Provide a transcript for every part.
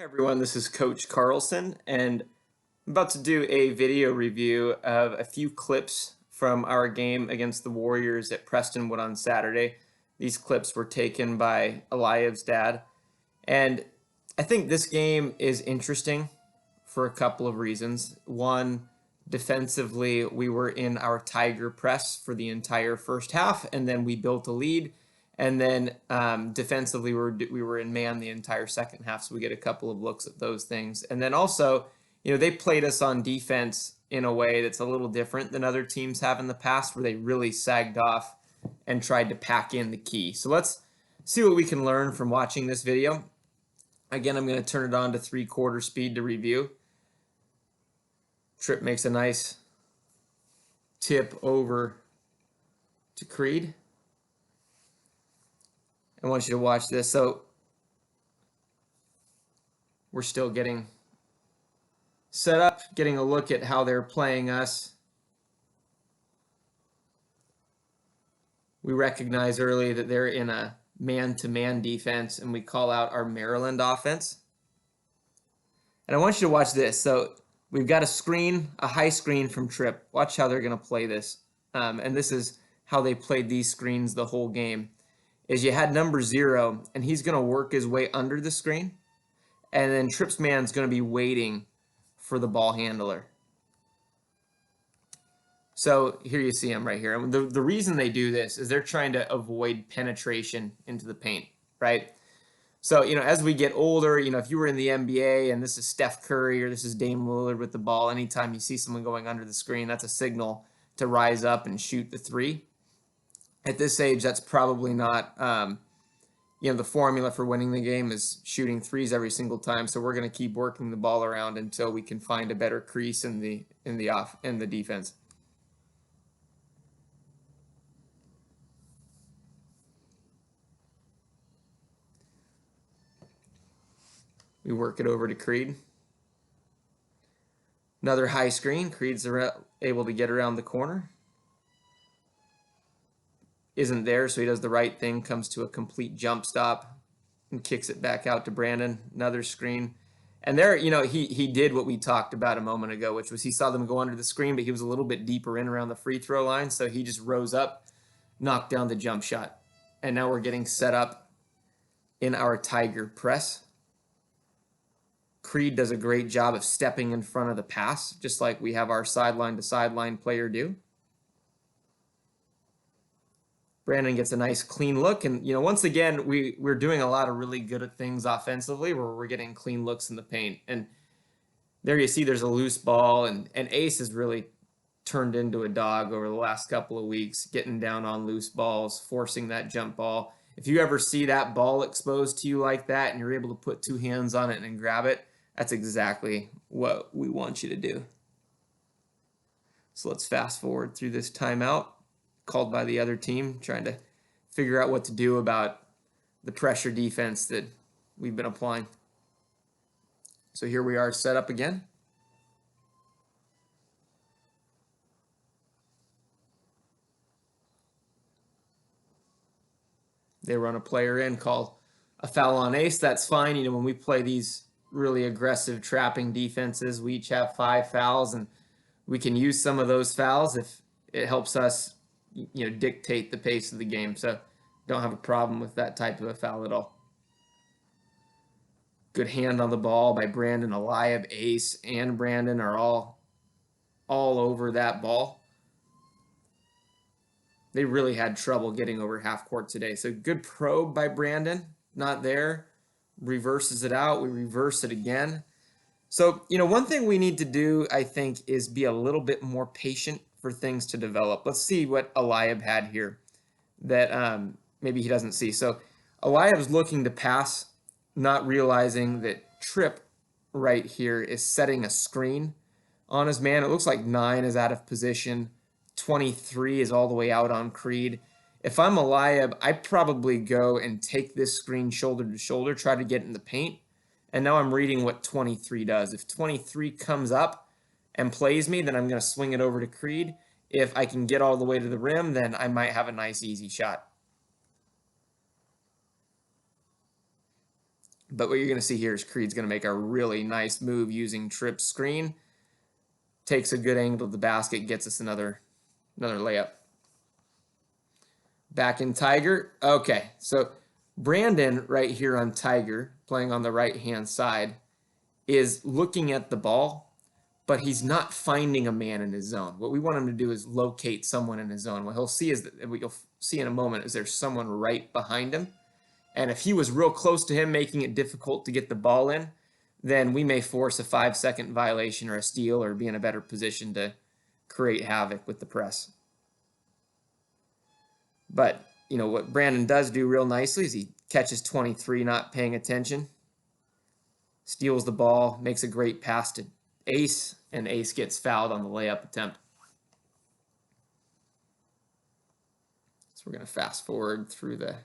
Hi everyone, this is Coach Carlson, and I'm about to do a video review of a few clips from our game against the Warriors at Prestonwood on Saturday. These clips were taken by Aliyev's dad, and I think this game is interesting for a couple of reasons. One, defensively, we were in our Tiger press for the entire first half, and then we built a lead. And then defensively, we were in man the entire second half, so we get a couple of looks at those things. And then also, they played us on defense in a way that's a little different than other teams have in the past, where they really sagged off and tried to pack in the key. So let's see what we can learn from watching this video. Again, I'm going to turn it on to 3/4 speed to review. Tripp makes a nice tip over to Creed. I want you to watch this. So we're still getting set up, getting a look at how they're playing us. We recognize early that they're in a man-to-man defense, and we call out our Maryland offense. And I want you to watch this. So we've got a screen, a high screen from Tripp. Watch how they're going to play this. And this is how they played these screens the whole game. Is you had number 0, and he's going to work his way under the screen. And then Tripp's man's going to be waiting for the ball handler. So here you see him right here. And the reason they do this is they're trying to avoid penetration into the paint, right? So, as we get older, if you were in the NBA and this is Steph Curry or this is Dame Lillard with the ball, anytime you see someone going under the screen, that's a signal to rise up and shoot the three. At this age, that's probably not, the formula for winning the game is shooting threes every single time. So we're going to keep working the ball around until we can find a better crease in the defense. We work it over to Creed. Another high screen. Creed's able to get around the corner. Isn't there, so he does the right thing, comes to a complete jump stop and kicks it back out to Brandon. Another screen. And there, he did what we talked about a moment ago, which was he saw them go under the screen, but he was a little bit deeper in around the free throw line, so he just rose up, knocked down the jump shot. And now we're getting set up in our Tiger press. Creed does a great job of stepping in front of the pass, just like we have our sideline-to-sideline player do. Brandon gets a nice clean look, and once again we're doing a lot of really good things offensively where we're getting clean looks in the paint. And there you see there's a loose ball, and Ace has really turned into a dog over the last couple of weeks, getting down on loose balls, forcing that jump ball. If you ever see that ball exposed to you like that and you're able to put 2 hands on it and grab it, that's exactly what we want you to do. So let's fast forward through this timeout called by the other team, trying to figure out what to do about the pressure defense that we've been applying. So here we are set up again. They run a player in, call a foul on Ace. That's fine. When we play these really aggressive trapping defenses, we each have 5 fouls, and we can use some of those fouls if it helps us dictate the pace of the game. So don't have a problem with that type of a foul at all. Good hand on the ball by Brandon. Aliyev, Ace, and Brandon are all over that ball. They really had trouble getting over half court today. So good probe by Brandon. Not there. Reverses it out. We reverse it again. So, one thing we need to do, I think, is be a little bit more patient for things to develop. Let's see what Aliyev had here that maybe he doesn't see. So Aliyev's looking to pass, not realizing that Tripp right here is setting a screen on his man. It looks like 9 is out of position. 23 is all the way out on Creed. If I'm Aliyev, I probably go and take this screen shoulder to shoulder, try to get in the paint. And now I'm reading what 23 does. If 23 comes up and plays me, then I'm going to swing it over to Creed. If I can get all the way to the rim, then I might have a nice, easy shot. But what you're going to see here is Creed's going to make a really nice move using Tripp's screen. Takes a good angle to the basket, gets us another layup. Back in Tiger. Okay, so Brandon right here on Tiger, playing on the right-hand side, is looking at the ball, but he's not finding a man in his zone. What we want him to do is locate someone in his zone. What he'll see is that, what you'll see in a moment, is there's someone right behind him. And if he was real close to him, making it difficult to get the ball in, then we may force a 5-second violation or a steal or be in a better position to create havoc with the press. But, you know, what Brandon does do real nicely is he catches 23, not paying attention, steals the ball, makes a great pass to Ace, and Ace gets fouled on the layup attempt. So we're going to fast forward through the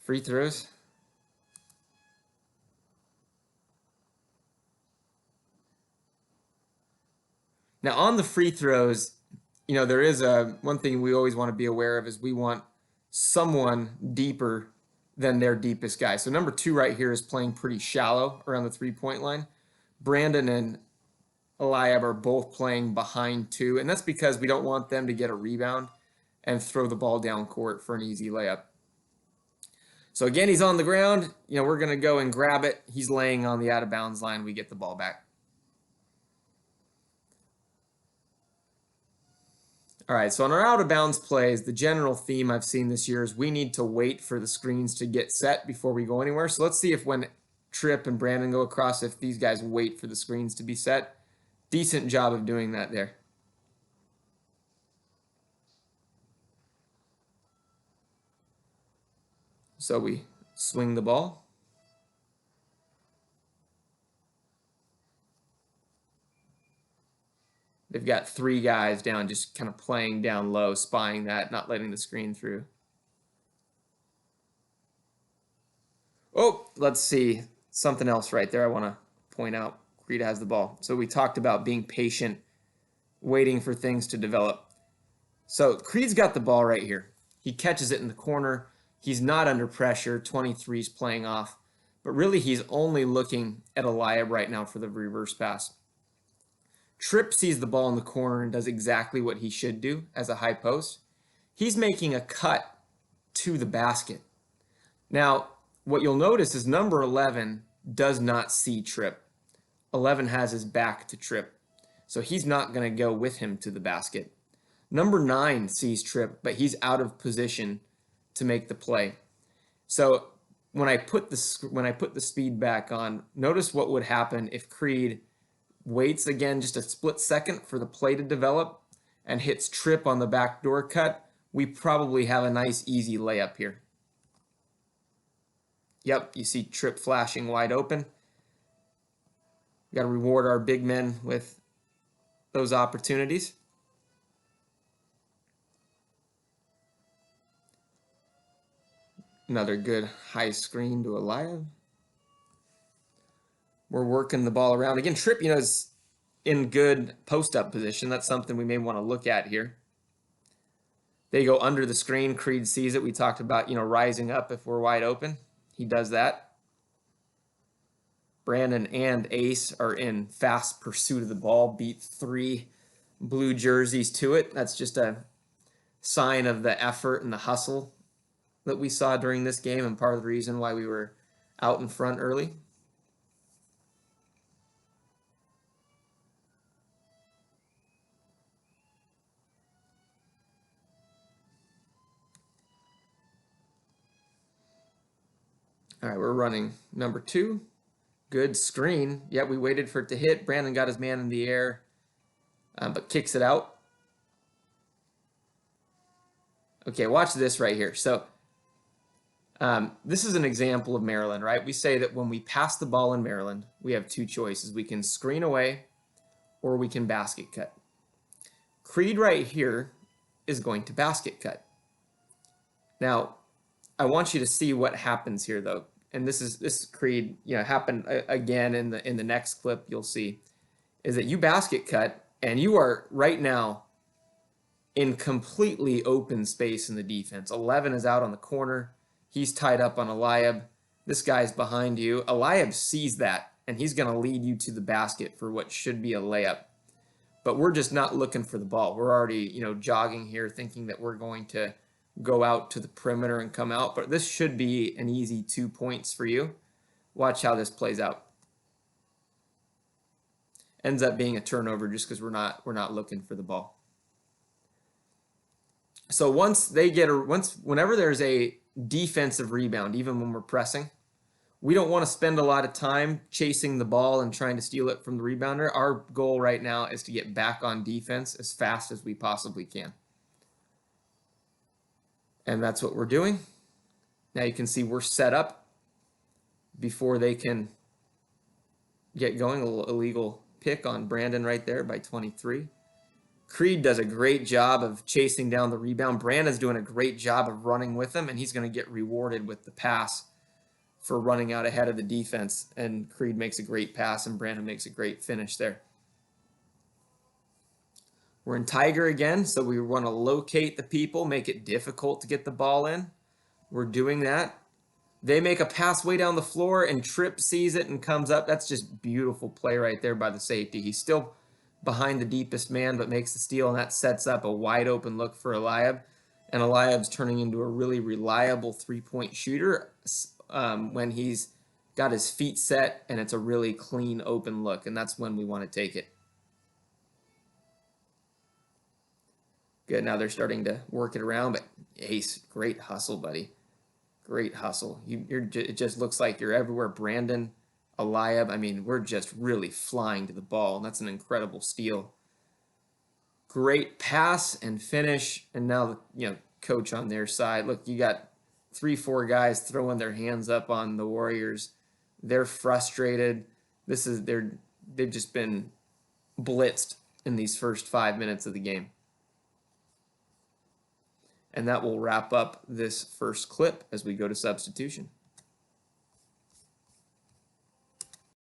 free throws. Now on the free throws, you know, there is one thing we always want to be aware of is we want someone deeper than their deepest guy. So number 2 right here is playing pretty shallow around the 3-point line. Brandon and Eliab are both playing behind 2, and that's because we don't want them to get a rebound and throw the ball down court for an easy layup. So again, he's on the ground. You know, we're going to go and grab it. He's laying on the out-of-bounds line. We get the ball back. All right, so on our out-of-bounds plays, the general theme I've seen this year is we need to wait for the screens to get set before we go anywhere. So let's see if when Tripp and Brandon go across, if these guys wait for the screens to be set. Decent job of doing that there. So we swing the ball. They've got 3 guys down, just kind of playing down low, spying that, not letting the screen through. Oh, let's see. Something else right there I want to point out. Creed has the ball. So we talked about being patient, waiting for things to develop. So Creed's got the ball right here. He catches it in the corner. He's not under pressure. 23's playing off. But really, he's only looking at Eliab right now for the reverse pass. Tripp sees the ball in the corner and does exactly what he should do as a high post. He's making a cut to the basket. Now, what you'll notice is number 11 does not see Tripp. 11 has his back to Tripp, so he's not going to go with him to the basket. Number 9 sees Tripp, but he's out of position to make the play. So when I put the speed back on, notice what would happen if Creed waits again just a split second for the play to develop and hits Tripp on the backdoor cut. We probably have a nice easy layup here. Yep, you see Tripp flashing wide open. Got to reward our big men with those opportunities. Another good high screen to Eliab. We're working the ball around. Again, Tripp, you know, is in good post-up position. That's something we may want to look at here. They go under the screen. Creed sees it. We talked about, you know, rising up if we're wide open. He does that. Brandon and Ace are in fast pursuit of the ball, beat 3 blue jerseys to it. That's just a sign of the effort and the hustle that we saw during this game and part of the reason why we were out in front early. All right, we're running number 2. Good screen. Yeah, we waited for it to hit. Brandon got his man in the air, but kicks it out. Okay, watch this right here. So this is an example of Maryland, right? We say that when we pass the ball in Maryland, we have 2 choices. We can screen away or we can basket cut. Creed right here is going to basket cut. Now, I want you to see what happens here, though. And this Creed, you know, happened again in the next clip. You'll see is that you basket cut and you are right now in completely open space in the defense. 11 is out on the corner. He's tied up on Eliab. This guy's behind you. Eliab sees that, and he's going to lead you to the basket for what should be a layup. But we're just not looking for the ball. We're already, jogging here thinking that we're going to go out to the perimeter and come out. But this should be an easy 2 points for you. Watch how this plays out. Ends up being a turnover just because we're not looking for the ball. So whenever there's a defensive rebound, even when we're pressing, we don't want to spend a lot of time chasing the ball and trying to steal it from the rebounder. Our goal right now is to get back on defense as fast as we possibly can. And that's what we're doing. Now you can see we're set up before they can get going. A little illegal pick on Brandon right there by 23. Creed does a great job of chasing down the rebound. Brandon's doing a great job of running with him, and he's going to get rewarded with the pass for running out ahead of the defense. And Creed makes a great pass, and Brandon makes a great finish there. We're in Tiger again, so we want to locate the people, make it difficult to get the ball in. We're doing that. They make a pass way down the floor, and Tripp sees it and comes up. That's just beautiful play right there by the safety. He's still behind the deepest man, but makes the steal, and that sets up a wide open look for Eliab. And Eliab's turning into a really reliable three-point shooter when he's got his feet set and it's a really clean open look, and that's when we want to take it. Good, now they're starting to work it around, but Ace, great hustle, buddy. Great hustle. It just looks like you're everywhere. Brandon, Eliab, I mean, we're just really flying to the ball, and that's an incredible steal. Great pass and finish, and now, coach on their side. Look, you got 3-4 guys throwing their hands up on the Warriors. They're frustrated. They've just been blitzed in these first 5 minutes of the game. And that will wrap up this first clip as we go to substitution.